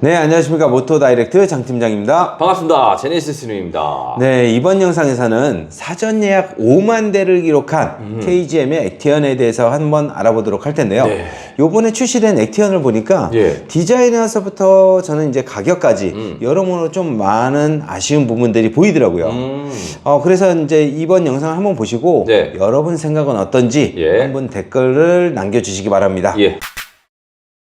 네, 안녕하십니까. 모토다이렉트 장팀장입니다. 반갑습니다. 제네시스님입니다. 네, 이번 영상에서는 사전 예약 5만 대를 기록한 KGM의 액티언에 대해서 한번 알아보도록 할 텐데요. 네. 요번에 출시된 액티언을 보니까 예. 디자인에서부터 저는 이제 가격까지 여러모로 좀 많은 아쉬운 부분들이 보이더라고요. 그래서 이제 이번 영상을 한번 보시고 네. 여러분 생각은 어떤지 예. 한번 댓글을 남겨주시기 바랍니다. 예.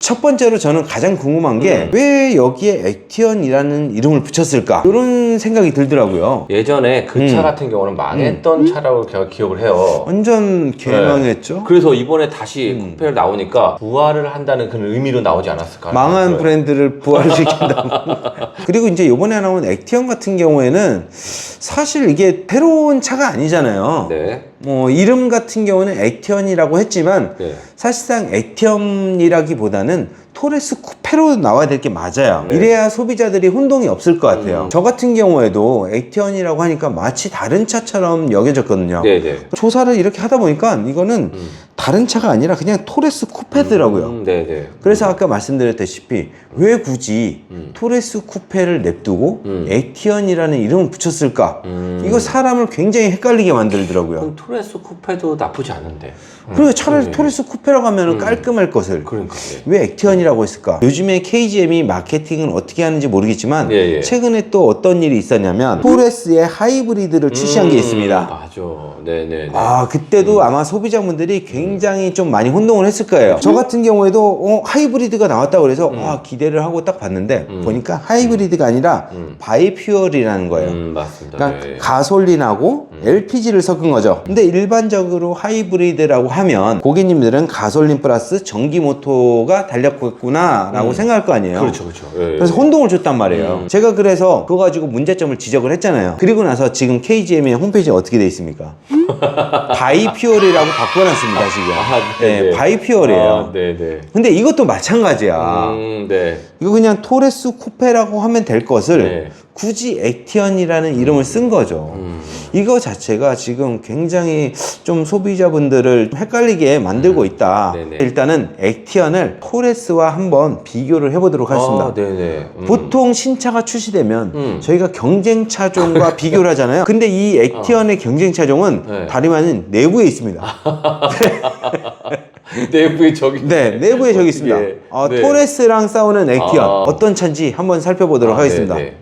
첫 번째로 저는 가장 궁금한 게 왜 여기에 액티언이라는 이름을 붙였을까? 이런 생각이 들더라고요. 예전에 그 차 같은 경우는 망했던 차라고 제가 기억을 해요. 완전 개망했죠? 그래서 이번에 다시 쿠페를 나오니까 부활을 한다는 그런 의미로 나오지 않았을까? 망한 브랜드를 부활시킨다고. 그리고 이제 이번에 나온 액티언 같은 경우에는 사실 이게 새로운 차가 아니잖아요. 네. 뭐 이름 같은 경우는 액티언이라고 했지만 네. 사실상 액티언이라기보다는 토레스 쿠페로 나와야 될 게 맞아요. 네. 이래야 소비자들이 혼동이 없을 것 같아요. 저 같은 경우에도 액티언이라고 하니까 마치 다른 차처럼 여겨졌거든요. 네네. 조사를 이렇게 하다 보니까 이거는 다른 차가 아니라 그냥 토레스 쿠페더라고요. 네네. 그래서 아까 말씀드렸다시피 왜 굳이 토레스 쿠페를 냅두고 액티언이라는 이름을 붙였을까? 이거 사람을 굉장히 헷갈리게 만들더라고요. 그럼 토레스 쿠페도 나쁘지 않은데. 그리고 차라리 토레스 쿠페라고 하면 깔끔할 것을 그러니까. 네. 왜 액티언이라고 했을까? 요즘에 KGM이 마케팅을 어떻게 하는지 모르겠지만 예, 예. 최근에 또 어떤 일이 있었냐면 토레스의 하이브리드를 출시한 게 있습니다. 맞아. 네네네. 그때도 아마 소비자분들이 굉장히 좀 많이 혼동을 했을 거예요. 저 같은 경우에도 하이브리드가 나왔다고 그래서 기대를 하고 딱 봤는데 보니까 하이브리드가 아니라 바이퓨얼이라는 거예요. 맞습니다. 그러니까 네. 가솔린하고 LPG를 섞은 거죠. 근데 일반적으로 하이브리드라고 하면 고객님들은 가솔린 플러스 전기 모터가 달렸구나 라고 생각할 거 아니에요. 그렇죠, 그렇죠. 예, 그래서 혼동을 줬단 말이에요. 제가 그래서 그거 가지고 문제점을 지적을 했잖아요. 그리고 나서 지금 KGM의 홈페이지에 어떻게 돼 있습니까? 바이퓨얼이라고 바꿔놨습니다, 지금. 네네. 네, 바이퓨얼이에요. 네네. 근데 이것도 마찬가지야. 네. 이거 그냥 토레스 쿠페라고 하면 될 것을 네. 굳이 액티언이라는 이름을 쓴 거죠. 이거 자체가 지금 굉장히 좀 소비자분들을 헷갈리게 만들고 있다. 네네. 일단은 액티언을 토레스와 한번 비교를 해보도록 하겠습니다. 네네. 보통 신차가 출시되면 저희가 경쟁 차종과 비교를 하잖아요. 근데 이 액티언의 경쟁 차종은 네. 다름 아닌 내부에 있습니다. 내부에 저기. 네, 내부에 저기 있습니다. 예. 네. 토레스랑 싸우는 액티언 어떤 차인지 한번 살펴보도록 하겠습니다. 네네.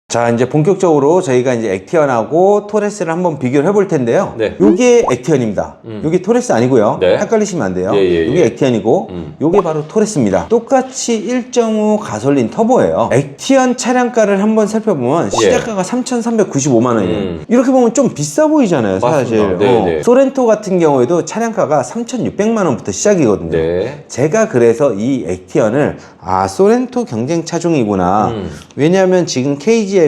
자, 이제 본격적으로 저희가 이제 액티언하고 토레스를 한번 비교를 해볼 텐데요. 네. 요게 액티언입니다. 요게 토레스 아니고요. 네. 헷갈리시면 안 돼요. 예, 예, 요게 예. 액티언이고 요게 바로 토레스입니다. 똑같이 1.5 가솔린 터보예요. 액티언 차량가를 한번 살펴보면 시작가가 3,395만 원이에요. 이렇게 보면 좀 비싸 보이잖아요, 사실. 맞습니다. 네, 네. 소렌토 같은 경우에도 차량가가 3,600만 원부터 시작이거든요. 네. 제가 그래서 이 액티언을 소렌토 경쟁 차종이구나. 왜냐하면 지금 KGM에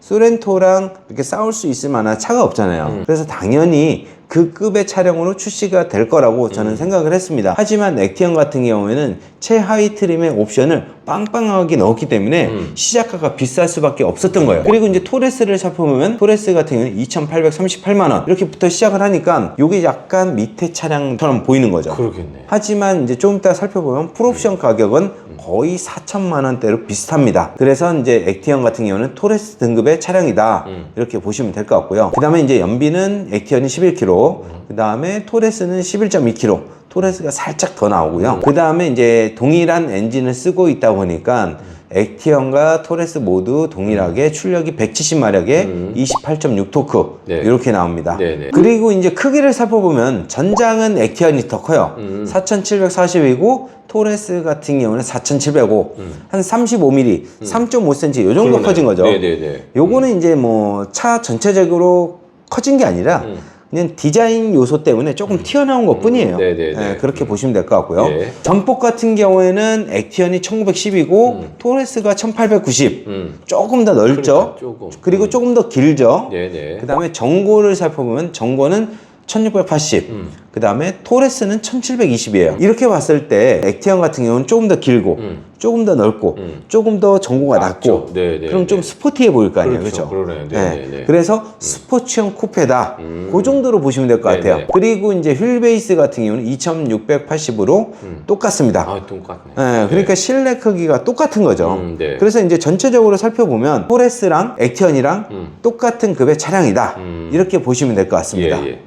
소렌토랑 이렇게 싸울 수 있을 만한 차가 없잖아요. 그래서 당연히 그 급의 차량으로 출시가 될 거라고 저는 생각을 했습니다. 하지만 액티언 같은 경우에는 최하위 트림의 옵션을 빵빵하게 넣었기 때문에 시작가가 비쌀 수밖에 없었던 거예요. 그리고 이제 토레스를 살펴보면 토레스 같은 경우는 2,838만 원 이렇게부터 시작을 하니까 이게 약간 밑에 차량처럼 보이는 거죠. 그러겠네. 하지만 이제 좀 이따 살펴보면 풀옵션 가격은 거의 4천만 원대로 비슷합니다. 그래서 이제 액티언 같은 경우는 토레스 등급의 차량이다 이렇게 보시면 될 것 같고요. 그 다음에 이제 연비는 액티언이 11km, 그 다음에 토레스는 11.2km. 토레스가 살짝 더 나오고요. 그 다음에 이제 동일한 엔진을 쓰고 있다 보니까 액티언과 토레스 모두 동일하게 출력이 170마력에 28.6토크 네. 이렇게 나옵니다. 네네. 그리고 이제 크기를 살펴보면 전장은 액티언이 더 커요. 4,740이고 토레스 같은 경우는 4,705, 한 35mm, 3.5cm 요 정도 그러네. 커진 거죠. 네네네. 요거는 이제 뭐 차 전체적으로 커진 게 아니라 그냥 디자인 요소 때문에 조금 튀어나온 것 뿐이에요. 네네네. 그렇게 보시면 될 것 같고요. 예. 전폭 같은 경우에는 액티언이 1910이고 토레스가 1890. 조금 더 넓죠. 그러니까 조금. 그리고 조금 더 길죠. 네네. 그 다음에 전고를 살펴보면 전고는 1680. 그 다음에 토레스는 1720이에요. 이렇게 봤을 때 액티언 같은 경우는 조금 더 길고 조금 더 넓고 조금 더 전고가 낮고 네네. 그럼 좀 스포티해 보일 거 아니에요. 그렇죠. 그렇죠? 그러네요. 네네네. 그래서 스포츠형 쿠페다. 그 정도로 보시면 될 것 같아요. 네네. 그리고 이제 휠 베이스 같은 경우는 2680으로 똑같습니다. 아, 똑같네. 네, 그러니까 실내 크기가 똑같은 거죠. 네. 그래서 이제 전체적으로 살펴보면 토레스랑 액티언이랑 똑같은 급의 차량이다. 이렇게 보시면 될 것 같습니다. 예.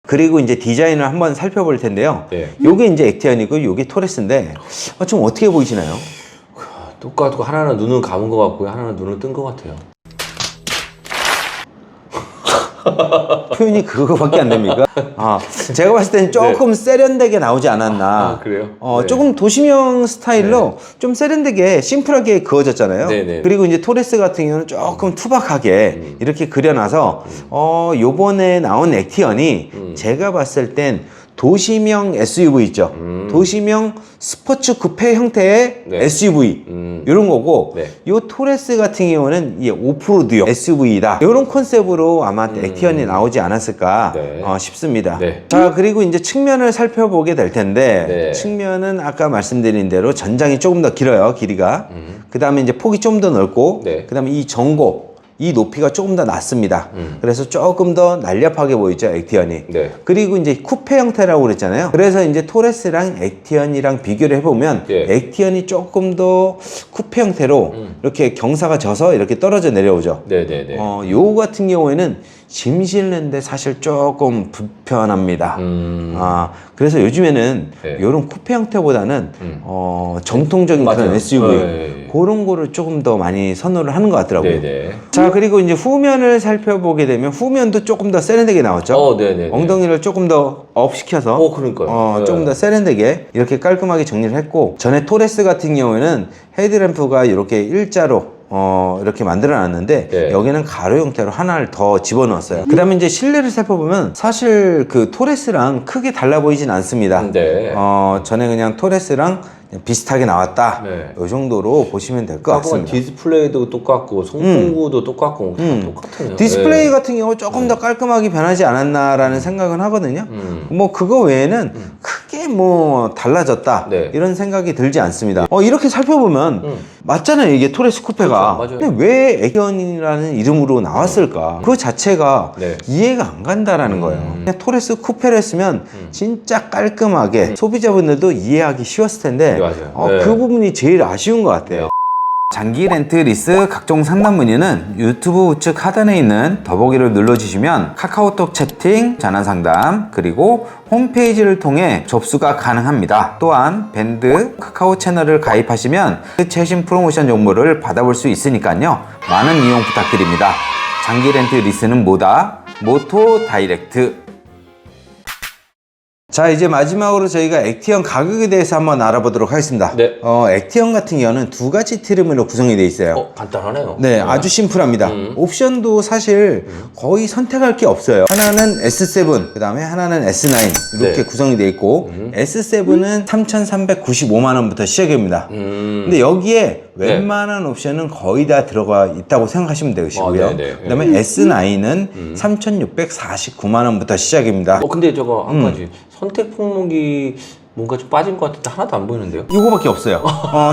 그리고 이제 디자인을 한번 살펴볼 텐데요. 네. 요게 이제 액티언이고 요게 토레스인데 좀 어떻게 보이시나요? 똑같고 하나는 눈을 감은 것 같고요. 하나는 눈을 뜬 것 같아요. 표현이 그거밖에 안 됩니까? 제가 봤을 때는 조금 세련되게 나오지 않았나. 그래요? 네. 조금 도시명 스타일로 좀 세련되게 심플하게 그어졌잖아요. 네네. 그리고 이제 토레스 같은 경우는 조금 투박하게 이렇게 그려놔서 요번에 나온 액티언이 제가 봤을 땐 도시명 SUV 있죠. 도시명 스포츠 쿠페 형태의 네. SUV 이런 거고 네. 요 토레스 같은 경우는 이 오프로드용 SUV다. 이런 컨셉으로 아마 액티언이 나오지 않았을까 네. 싶습니다. 네. 자, 그리고 이제 측면을 살펴보게 될 텐데 네. 측면은 아까 말씀드린 대로 전장이 조금 더 길어요. 길이가. 그 다음에 이제 폭이 좀 더 넓고 네. 그 다음에 이 전고 이 높이가 조금 더 낮습니다. 그래서 조금 더 날렵하게 보이죠, 액티언이. 네. 그리고 이제 쿠페 형태라고 그랬잖아요. 그래서 이제 토레스랑 액티언이랑 비교를 해보면 예. 액티언이 조금 더 쿠페 형태로 이렇게 경사가 져서 이렇게 떨어져 내려오죠. 네네네. 요 같은 경우에는 짐 실는데 사실 조금 불편합니다. 그래서 요즘에는 네. 이런 쿠페 형태보다는 정통적인 그런 맞아요. SUV 네. 그런 거를 조금 더 많이 선호를 하는 것 같더라고요. 네네. 자, 그리고 이제 후면을 살펴보게 되면 후면도 조금 더 세련되게 나왔죠. 네네네. 엉덩이를 조금 더 업시켜서 그러니까요. 네. 조금 더 세련되게 이렇게 깔끔하게 정리를 했고, 전에 토레스 같은 경우에는 헤드램프가 이렇게 일자로 이렇게 만들어 놨는데 네. 여기는 가로 형태로 하나를 더 집어넣었어요. 그 다음에 이제 실내를 살펴보면 사실 그 토레스랑 크게 달라 보이진 않습니다. 네. 전에 그냥 토레스랑 비슷하게 나왔다. 네. 이 정도로 보시면 될 것 조그만 같습니다. 디스플레이도 똑같고 송풍구도 똑같고 다 똑같아요. 디스플레이 네. 같은 경우 조금 더 깔끔하게 변하지 않았나라는 생각은 하거든요. 뭐 그거 외에는 크게 뭐 달라졌다 네. 이런 생각이 들지 않습니다. 이렇게 살펴보면 맞잖아요, 이게 토레스 쿠페가. 그렇죠, 맞아요. 근데 왜 액티언이라는 이름으로 나왔을까? 그 자체가 네. 이해가 안 간다라는 거예요. 그냥 토레스 쿠페를 했으면 진짜 깔끔하게 소비자분들도 이해하기 쉬웠을 텐데 네, 맞아요. 네. 그 부분이 제일 아쉬운 것 같아요. 장기 렌트 리스 각종 상담 문의는 유튜브 우측 하단에 있는 더보기를 눌러주시면 카카오톡 채팅, 전화 상담, 그리고 홈페이지를 통해 접수가 가능합니다. 또한 밴드 카카오 채널을 가입하시면 최신 프로모션 정보를 받아볼 수 있으니까요. 많은 이용 부탁드립니다. 장기 렌트 리스는 뭐다? 모토 다이렉트. 자, 이제 마지막으로 저희가 액티언 가격에 대해서 한번 알아보도록 하겠습니다. 네. 액티언 같은 경우는 두 가지 트림으로 구성이 되어 있어요. 간단하네요. 네, 아주 심플합니다. 옵션도 사실 거의 선택할 게 없어요. 하나는 S7, 그 다음에 하나는 S9 이렇게 네. 구성이 되어 있고 S7은 3,395만 원부터 시작입니다. 근데 여기에 웬만한 옵션은 거의 다 들어가 있다고 생각하시면 되시고요. 네네. 그 다음에 S9은 3,649만 원부터 시작입니다. 근데 저거 한 가지 선택 품목이 뭔가 좀 빠진 것 같은데 하나도 안 보이는데요? 이거밖에 없어요.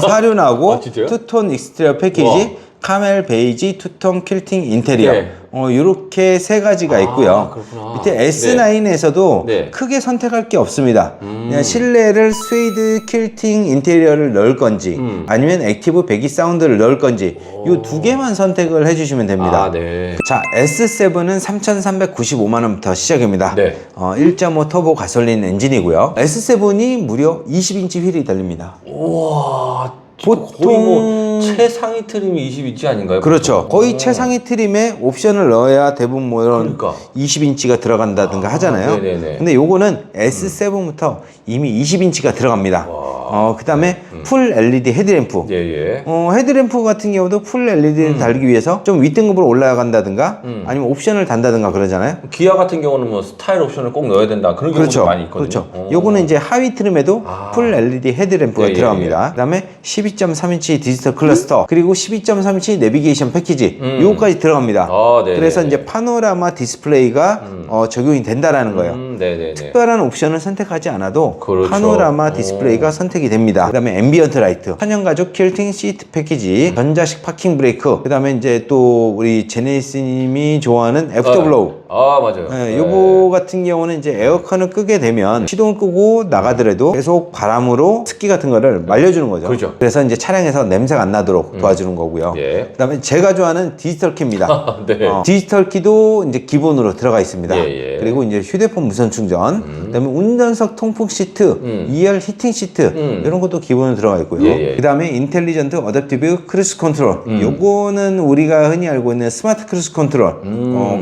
사료 나오고 아, 진짜요? 투톤 익스테리어 패키지, 우와. 카멜 베이지, 투톤 퀼팅 인테리어. 네. 이렇게 세 가지가 있고요. 그렇구나. 밑에 S9에서도 네. 크게 선택할 게 없습니다. 그냥 실내를 스웨이드 퀼팅 인테리어를 넣을 건지 아니면 액티브 배기 사운드를 넣을 건지 이 두 개만 선택을 해주시면 됩니다. 네. 자, S7은 3,395만 원부터 시작입니다. 네. 1.5 터보 가솔린 엔진이고요. S7이 무려 20인치 휠이 달립니다. 우와. 보통- 거의 뭐 최상위 트림이 20인치 아닌가요? 그렇죠. 거의 최상위 트림에 옵션을 넣어야 대부분 뭐 이런 그러니까. 20인치가 들어간다든가 하잖아요. 네네네. 근데 요거는 S7부터 이미 20인치가 들어갑니다. 그 다음에 풀 LED 헤드램프. 예, 예. 헤드램프 같은 경우도 풀 LED를 달기 위해서 좀 윗등급으로 올라간다든가 아니면 옵션을 단다든가 그러잖아요. 기아 같은 경우는 뭐 스타일 옵션을 꼭 넣어야 된다. 그런 경우도 그렇죠. 많이 있거든요. 그렇죠. 요거는 이제 하위 트림에도 풀 LED 헤드램프가 예, 예, 들어갑니다. 그다음에 12.3인치 디지털 클러스터 그리고 12.3인치 내비게이션 패키지 요거까지 들어갑니다. 네, 그래서 네, 이제 파노라마 디스플레이가 적용이 된다라는 거예요. 네네네. 특별한 옵션을 선택하지 않아도 그렇죠. 파노라마 디스플레이가 선택이 됩니다. 그 다음에 앰비언트 라이트, 천연가죽 퀼팅 시트 패키지, 전자식 파킹 브레이크, 그 다음에 이제 또 우리 제네시스님이 좋아하는 애프터블로우. 맞아요. 네, 요거 같은 경우는 이제 에어컨을 끄게 되면 시동을 끄고 나가더라도 계속 바람으로 습기 같은 거를 말려주는 거죠. 그렇죠. 그래서 이제 차량에서 냄새가 안 나도록 도와주는 거고요. 예. 그 다음에 제가 좋아하는 디지털 키입니다. 네. 디지털 키도 이제 기본으로 들어가 있습니다. 예, 예. 그리고 이제 휴대폰 무선 충전, 그다음에 운전석 통풍 시트, 2열 히팅 시트 이런 것도 기본으로 들어가 있고요. 예, 예. 그다음에 인텔리전트 어댑티브 크루즈 컨트롤. 요거는 우리가 흔히 알고 있는 스마트 크루즈 컨트롤.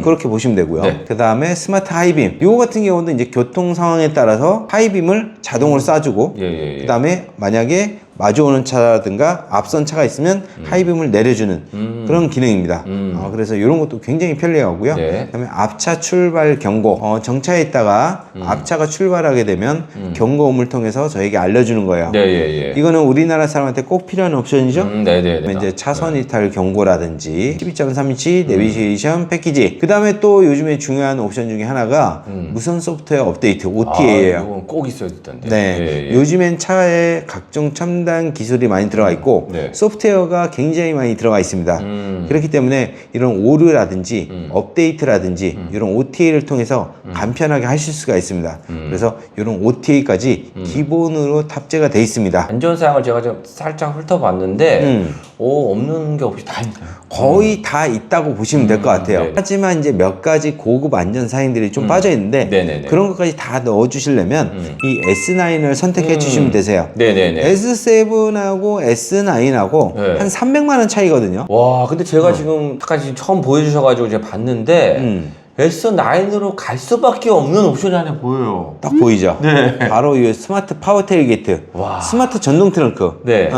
그렇게 보시면 되고요. 네. 그다음에 스마트 하이빔. 요거 같은 경우도 이제 교통 상황에 따라서 하이빔을 자동으로 쏴주고 예, 예, 예. 그다음에 만약에 마주오는 차라든가 앞선 차가 있으면 하이빔을 내려주는 그런 기능입니다. 그래서 이런 것도 굉장히 편리하고요. 네. 그다음에 앞차 출발 경고. 정차에 있다가 앞차가 출발하게 되면 경고음을 통해서 저에게 알려주는 거예요. 네, 예, 예. 이거는 우리나라 사람한테 꼭 필요한 옵션이죠. 네네네. 그다음에 이제 차선 이탈 경고라든지 12.3인치 내비게이션 패키지. 그다음에 또 요즘에 중요한 옵션 중에 하나가 무선 소프트웨어 업데이트 OTA예요. 이건 꼭 있어야 된대. 네, 예, 예. 요즘엔 차에 각종 첨단 기술이 많이 들어가 있고 네. 소프트웨어가 굉장히 많이 들어가 있습니다. 그렇기 때문에 이런 오류라든지 업데이트라든지 이런 OTA를 통해서 간편하게 하실 수가 있습니다. 그래서 이런 OTA까지 기본으로 탑재가 돼 있습니다. 안전사항을 제가 좀 살짝 훑어봤는데, 없는 게 없이 다 있네요. 거의 다 있다고 보시면 될 것 같아요. 네. 하지만 이제 몇 가지 고급 안전 사항들이 좀 빠져 있는데 네네네. 그런 것까지 다 넣어 주시려면 이 S9을 선택해 주시면 되세요. 네네네. S7하고 S9하고 네. 한 300만 원 차이거든요. 와, 근데 제가 지금 잠깐 지금 처음 보여주셔가지고 제가 봤는데, S9으로 갈 수밖에 없는 옵션이 하나 보여요. 딱 보이죠? 네. 바로 이 스마트 파워 테일게이트, 와. 스마트 전동 트렁크. 네.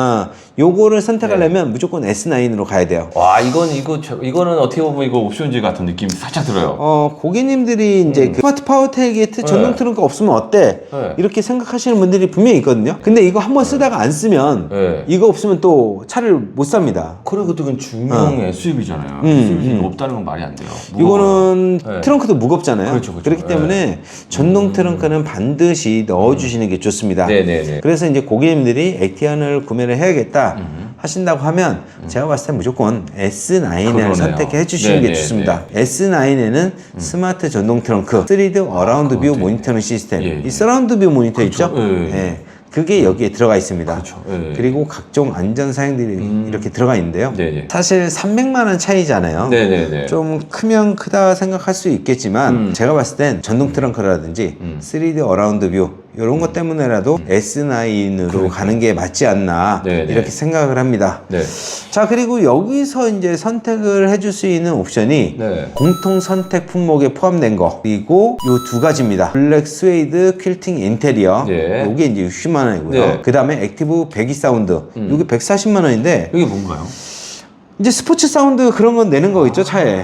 요거를 선택하려면 무조건 S9으로 가야 돼요. 와, 이거는 어떻게 보면 이거 옵션제 같은 느낌이 살짝 들어요. 고객님들이 이제 그 스마트 파워 테일게이트 전동 트렁크 없으면 어때? 네. 이렇게 생각하시는 분들이 분명히 있거든요. 근데 이거 한번 쓰다가 안 쓰면 네. 이거 없으면 또 차를 못 삽니다. 그리고 그건 중형 SUV잖아요. SUV는 없다는 건 말이 안 돼요. 이거는 네. 트렁크도 무겁잖아요. 그렇죠, 그렇죠. 그렇기 때문에 전동 트렁크는 반드시 넣어주시는 게 좋습니다. 네네네. 그래서 이제 고객님들이 액티언을 구매를 해야겠다 하신다고 하면 제가 봤을 때 무조건 S9을 그러네요. 선택해 주시는 게 네네네. 좋습니다. S9에는 스마트 전동 트렁크, 3D 어라운드 뷰 그것도 모니터링 시스템, 예, 예. 이 서라운드 뷰 모니터 있죠? 예, 예. 예. 그게 여기에 들어가 있습니다. 그렇죠. 예, 예. 그리고 각종 안전 사양들이 이렇게 들어가 있는데요. 네네. 사실 300만 원 차이잖아요. 네네네. 좀 크면 크다 생각할 수 있겠지만 제가 봤을 땐 전동 트렁크라든지 3D 어라운드 뷰 이런 것 때문에라도 S9으로 가는 게 맞지 않나 네네. 이렇게 생각을 합니다. 네. 자, 그리고 여기서 이제 선택을 해줄 수 있는 옵션이 네. 공통 선택 품목에 포함된 거 그리고 요 두 가지입니다. 블랙 스웨이드 퀼팅 인테리어 네. 요게 이제 60만 원이고요. 네. 그 다음에 액티브 배기 사운드 요게 140만 원인데 이게 뭔가요? 이제 스포츠 사운드 그런 건 내는 거 있죠, 차에.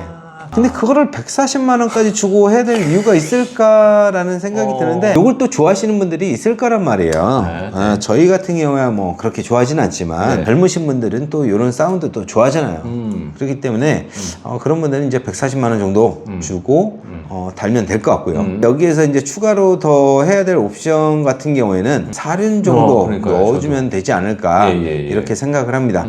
근데 그거를 140만 원까지 주고 해야 될 이유가 있을까라는 생각이 드는데 이걸 또 좋아하시는 분들이 있을 거란 말이에요. 네. 저희 같은 경우야 뭐 그렇게 좋아하진 않지만 네. 젊으신 분들은 또 이런 사운드 또 좋아하잖아요. 그렇기 때문에 그런 분들은 이제 140만 원 정도 주고 달면 될 것 같고요. 여기에서 이제 추가로 더 해야 될 옵션 같은 경우에는 사륜 정도 그러니까요, 넣어주면 되지 않을까 예, 예, 예. 이렇게 생각을 합니다.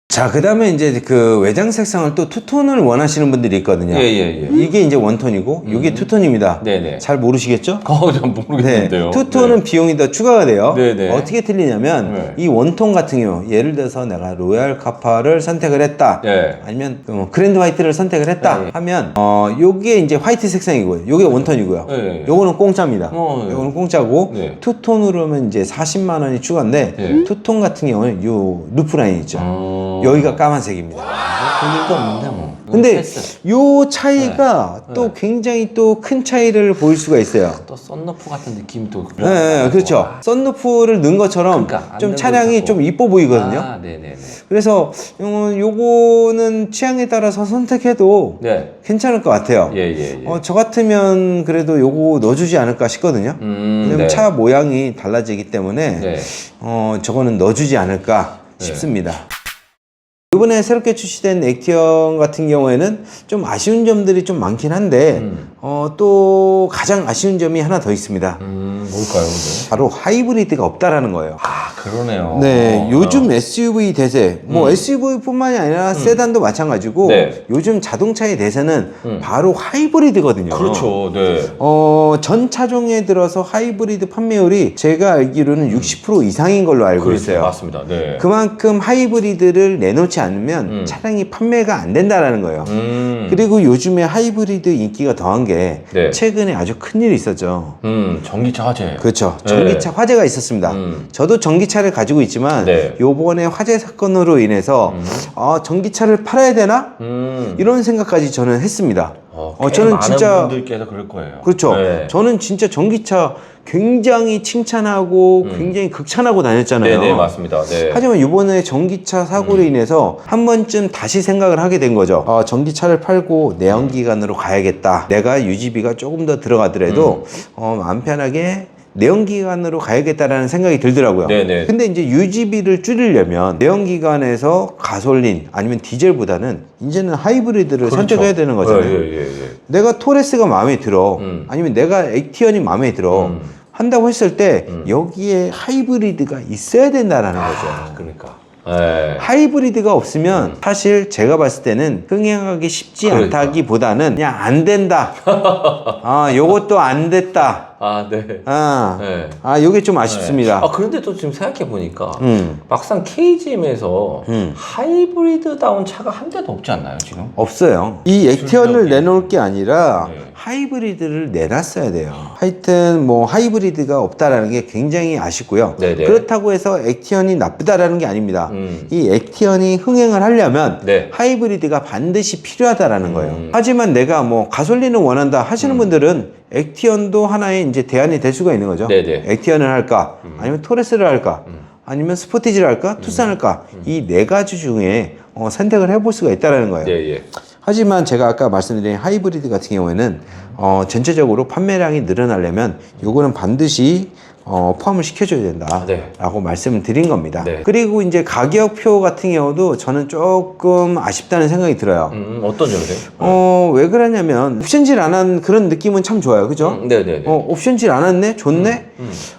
자, 그 다음에 이제 그 외장 색상을 또 투톤을 원하시는 분들이 있거든요. 예. 이게 이제 원톤이고, 이게 투톤입니다. 네네. 잘 모르시겠죠? 잘 모르겠는데요. 투톤은 비용이 더 추가가 돼요. 네네. 어떻게 틀리냐면, 네. 이 원톤 같은 경우, 예를 들어서 내가 로얄 카파를 선택을 했다. 네. 아니면 그랜드 화이트를 선택을 했다. 네. 하면, 요게 이제 화이트 색상이고요. 요게 원톤이고요. 네. 요거는 공짜입니다. 네. 요거는 공짜고, 네. 투톤으로 하면 이제 40만 원이 추가인데, 네. 투톤 같은 경우는 요 루프 라인 있죠. 여기가 까만색입니다. 볼일도 없는데 뭐. 근데 패스. 요 차이가 또 굉장히 또 큰 차이를 보일 수가 있어요. 또 썬루프 같은 느낌이 또. 네, 그렇죠. 썬루프를 넣은 것처럼 그러니까, 안 좀 넣은 차량이 것 같고. 좀 이뻐 보이거든요. 아, 네네네. 그래서 요거는 취향에 따라서 선택해도 네. 괜찮을 것 같아요. 예. 저 같으면 그래도 요거 넣어주지 않을까 싶거든요. 왜냐면 네. 차 모양이 달라지기 때문에 네. 저거는 넣어주지 않을까 싶습니다. 이번에 새롭게 출시된 액티언 같은 경우에는 좀 아쉬운 점들이 좀 많긴 한데 또 가장 아쉬운 점이 하나 더 있습니다. 뭘까요, 근데? 바로 하이브리드가 없다라는 거예요. 아, 그러네요. 네, 요즘 SUV 대세, 뭐 SUV뿐만이 아니라 세단도 마찬가지고 네. 요즘 자동차의 대세는 바로 하이브리드거든요. 그렇죠, 네. 전 차종에 들어서 하이브리드 판매율이 제가 알기로는 60% 이상인 걸로 알고 그렇죠, 있어요. 맞습니다. 네. 그만큼 하이브리드를 내놓지 않으면 차량이 판매가 안 된다라는 거예요. 그리고 요즘에 하이브리드 인기가 더한 게 네. 최근에 아주 큰일이 있었죠. 전기차 화재. 그렇죠. 네. 전기차 화재가 있었습니다. 저도 전기차를 가지고 있지만 네. 요번에 화재 사건으로 인해서 전기차를 팔아야 되나? 이런 생각까지 저는 했습니다. 꽤 저는 많은 진짜 분들께서 그럴 거예요. 그렇죠. 네. 저는 진짜 전기차 굉장히 칭찬하고 굉장히 극찬하고 다녔잖아요. 네네, 맞습니다. 네. 하지만 이번에 전기차 사고로 인해서 한 번쯤 다시 생각을 하게 된 거죠. 전기차를 팔고 내연기관으로 가야겠다. 내가 유지비가 조금 더 들어가더라도 마음 편하게 내연기관으로 가야겠다라는 생각이 들더라고요. 네네. 근데 이제 유지비를 줄이려면 내연기관에서 가솔린 아니면 디젤보다는 이제는 하이브리드를 그렇죠. 선택해야 되는 거잖아요. 예. 내가 토레스가 마음에 들어 아니면 내가 액티언이 마음에 들어 한다고 했을 때 여기에 하이브리드가 있어야 된다라는 거죠. 그러니까. 네. 하이브리드가 없으면 사실 제가 봤을 때는 흥행하기 쉽지 그러니까. 않다기보다는 그냥 안 된다. 요것도 안 됐다. 아, 네. 네. 요게 좀 아쉽습니다. 아, 그런데 또 지금 생각해보니까 막상 KGM에서 하이브리드다운 차가 한 대도 없지 않나요, 지금? 없어요. 이 액티언을 출력이. 내놓을 게 아니라 네. 하이브리드를 내놨어야 돼요. 하여튼 뭐 하이브리드가 없다라는 게 굉장히 아쉽고요. 네네. 그렇다고 해서 액티언이 나쁘다라는 게 아닙니다. 이 액티언이 흥행을 하려면 네. 하이브리드가 반드시 필요하다라는 거예요. 하지만 내가 뭐 가솔린을 원한다 하시는 분들은 액티언도 하나의 이제 대안이 될 수가 있는 거죠. 네네. 액티언을 할까? 아니면 토레스를 할까? 아니면 스포티지를 할까? 투싼을 할까? 이 네 가지 중에 선택을 해볼 수가 있다는 거예요. 예. 하지만 제가 아까 말씀드린 하이브리드 같은 경우에는 전체적으로 판매량이 늘어나려면 요거는 반드시 포함을 시켜줘야 된다 네. 라고 말씀을 드린 겁니다. 네. 그리고 이제 가격표 같은 경우도 저는 조금 아쉽다는 생각이 들어요. 어떤 점이세요? 왜 그러냐면 옵션질 안 한 그런 느낌은 참 좋아요. 그죠? 네네네. 옵션질 안 했네? 좋네?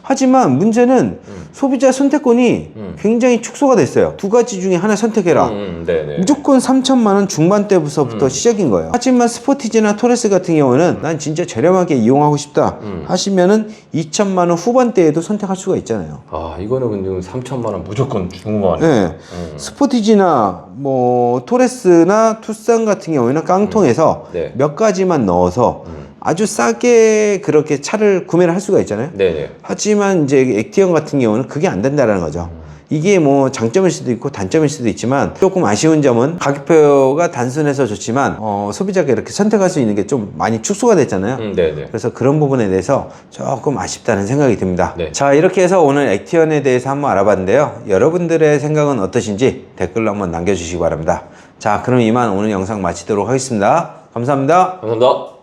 하지만 문제는 소비자 선택권이 굉장히 축소가 됐어요. 두 가지 중에 하나 선택해라. 네네. 무조건 3천만 원 중반대부터 시작인 거예요. 하지만 스포티지나 토레스 같은 경우는 난 진짜 저렴하게 이용하고 싶다 하시면은 2천만 원 후반대에도 선택할 수가 있잖아요. 아, 이거는 근데 3천만 원 무조건 주는 거 아니에요? 네. 스포티지나 뭐 토레스나 투싼 같은 경우에는 깡통에서 네. 몇 가지만 넣어서 아주 싸게 그렇게 차를 구매를 할 수가 있잖아요. 네네. 하지만 이제 액티언 같은 경우는 그게 안 된다라는 거죠. 이게 뭐 장점일 수도 있고 단점일 수도 있지만 조금 아쉬운 점은 가격표가 단순해서 좋지만 소비자가 이렇게 선택할 수 있는 게 좀 많이 축소가 됐잖아요. 네네. 그래서 그런 부분에 대해서 조금 아쉽다는 생각이 듭니다. 네. 자, 이렇게 해서 오늘 액티언에 대해서 한번 알아봤는데요. 여러분들의 생각은 어떠신지 댓글로 한번 남겨주시기 바랍니다. 자, 그럼 이만 오늘 영상 마치도록 하겠습니다. 감사합니다. 감사합니다.